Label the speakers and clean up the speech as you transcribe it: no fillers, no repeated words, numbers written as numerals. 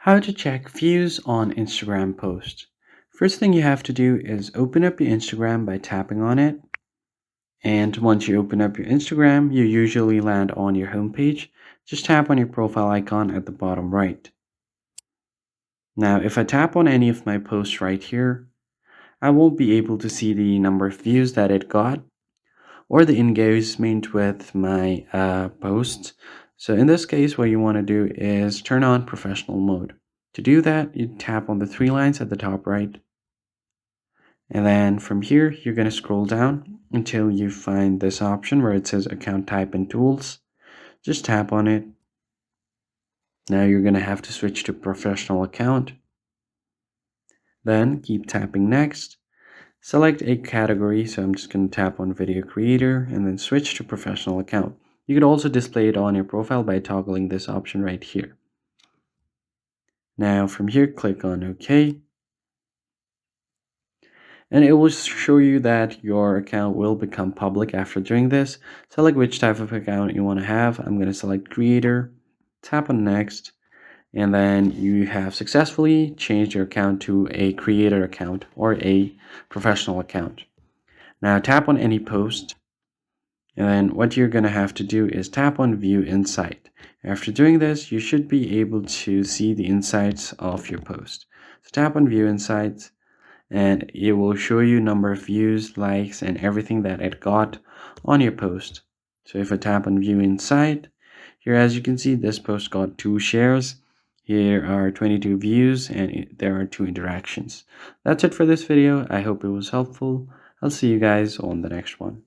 Speaker 1: How to check views on Instagram posts. First thing you have to do is open up your Instagram by tapping on it. And once you open up your Instagram, you usually land on your homepage. Just tap on your profile icon at the bottom right. Now, if I tap on any of my posts right here, I won't be able to see the number of views that it got or the engagement with my posts. So in this case, what you want to do is turn on professional mode. To do that, you tap on the three lines at the top right. And then from here, you're going to scroll down until you find this option where it says account type and tools. Just tap on it. Now you're going to have to switch to professional account. Then keep tapping next. Select a category. So I'm just going to tap on video creator and then switch to professional account. You could also display it on your profile by toggling this option right here. Now from here, click on OK. And it will show you that your account will become public after doing this. Select which type of account you want to have. I'm going to select creator, tap on next, and then you have successfully changed your account to a creator account or a professional account. Now tap on any post, and then what you're going to have to do is tap on view insight. After doing this, you should be able to see the insights of your post. So tap on view insights, and it will show you number of views, likes, and everything that it got on your post. So if I tap on view insight, here as you can see, this post got 2 shares. Here are 22 views and there are 2 interactions. That's it for this video. I hope it was helpful. I'll see you guys on the next one.